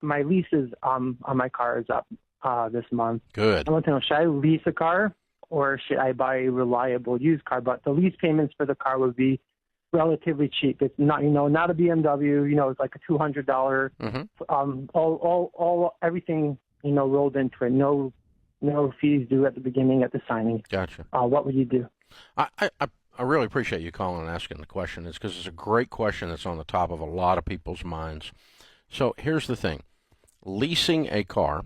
my lease is on my car is up this month. Good. I want to know, should I lease a car or should I buy a reliable used car? But the lease payments for the car would be relatively cheap. It's not, not a BMW. It's like a $200. All everything rolled into it. No fees due at the beginning at the signing. Gotcha. What would you do? I really appreciate you calling and asking the question. It's because it's a great question that's on the top of a lot of people's minds. So here's the thing. Leasing a car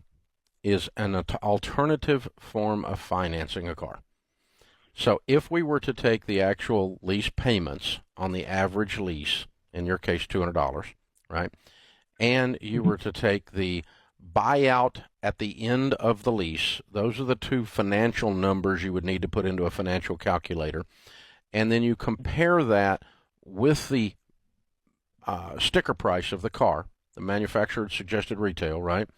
is an alternative form of financing a car. So if we were to take the actual lease payments on the average lease, in your case $200, right, and you were to take the buyout at the end of the lease, those are the two financial numbers you would need to put into a financial calculator, and then you compare that with the sticker price of the car, the manufacturer suggested retail, right?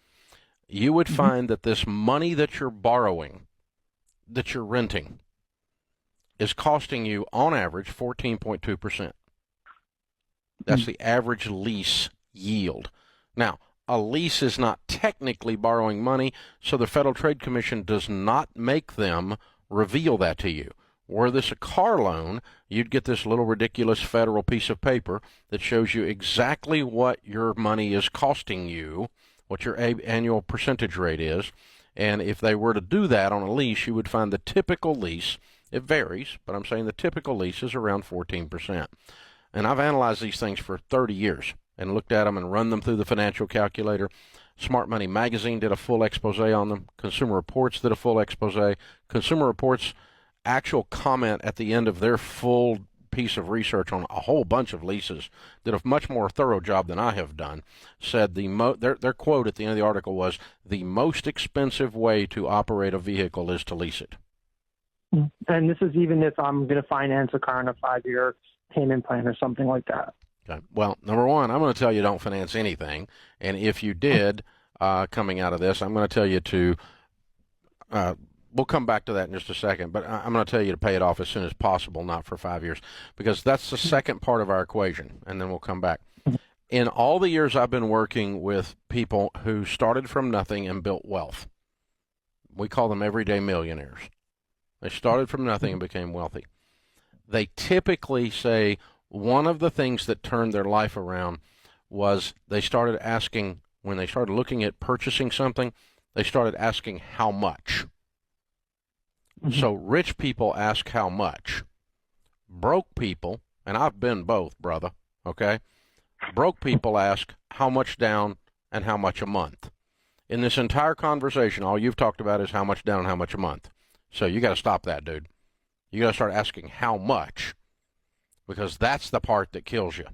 You would find that this money that you're borrowing, that you're renting, is costing you, on average, 14.2%. That's the average lease yield. Now, a lease is not technically borrowing money, so the Federal Trade Commission does not make them reveal that to you. Were this a car loan, you'd get this little ridiculous federal piece of paper that shows you exactly what your money is costing you, what your annual percentage rate is, and if they were to do that on a lease, you would find the typical lease, it varies, but I'm saying the typical lease is around 14%. And I've analyzed these things for 30 years and looked at them and run them through the financial calculator. Smart Money Magazine did a full expose on them. Consumer Reports did a full expose. Consumer Reports' actual comment at the end of their full piece of research on a whole bunch of leases, did a much more thorough job than I have done, said their quote at the end of the article was, the most expensive way to operate a vehicle is to lease it. And this is even if I'm going to finance a car on a 5-year payment plan or something like that. Okay. Well, number one, I'm going to tell you don't finance anything. And if you did, coming out of this, I'm going to tell you to, we'll come back to that in just a second, but I'm going to tell you to pay it off as soon as possible, not for 5 years, because that's the second part of our equation, and then we'll come back. In all the years I've been working with people who started from nothing and built wealth, we call them everyday millionaires. They started from nothing and became wealthy. They typically say one of the things that turned their life around was they started asking, when they started looking at purchasing something, they started asking how much. So rich people ask how much. Broke people, and I've been both, brother, okay? Broke people ask how much down and how much a month. In this entire conversation, all you've talked about is how much down and how much a month. So you got to stop that, dude. You got to start asking how much, because that's the part that kills you.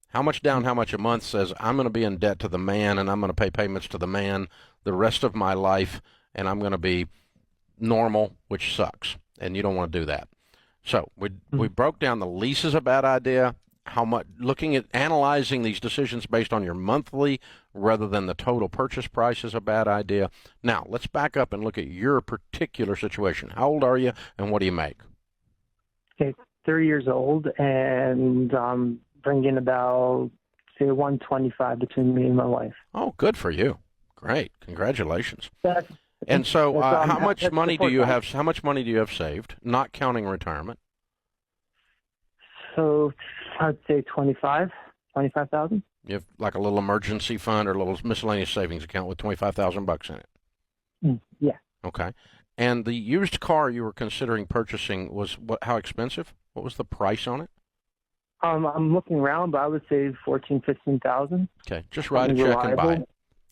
How much down, how much a month says I'm going to be in debt to the man and I'm going to pay payments to the man the rest of my life, and I'm going to be normal, which sucks, and you don't want to do that. So we broke down the lease is a bad idea. How much, looking at analyzing these decisions based on your monthly rather than the total purchase price is a bad idea. Now, let's back up and look at your particular situation. How old are you and what do you make? Okay, 30 years old and bringing about, say, 125 between me and my wife. Oh, good for you. Great. Congratulations. And so how much money do you have? How much money do you have saved, not counting retirement? So I'd say 25,000. You have like a little emergency fund or a little miscellaneous savings account with $25,000 in it. Yeah. Okay. And the used car you were considering purchasing was what? How expensive? What was the price on it? I'm looking around, but I would say 15,000. Okay. Just write a check and buy it.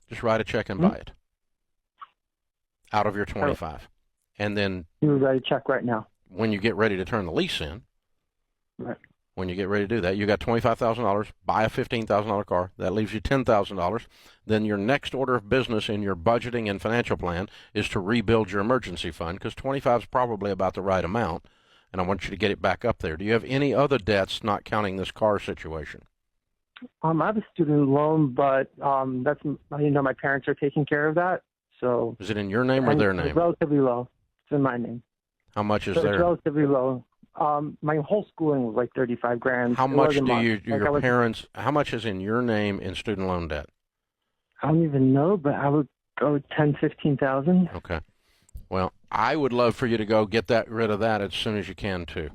Just write a check and buy it. Out of your 25. And then you write a check right now. When you get ready to turn the lease in, right. When you get ready to do that, you got $25,000, buy a $15,000 car. That leaves you $10,000. Then your next order of business in your budgeting and financial plan is to rebuild your emergency fund, because 25 is probably about the right amount, and I want you to get it back up there. Do you have any other debts, not counting this car situation? I have a student loan, but that's, my parents are taking care of that. So is it in your name or their name? It's relatively low. It's in my name. How much is so there? It's relatively low. My whole schooling was like $35,000. How much do your parents? How much is in your name in student loan debt? I don't even know, but I would go 10, 15,000. Okay. Well, I would love for you to go get rid of that as soon as you can too.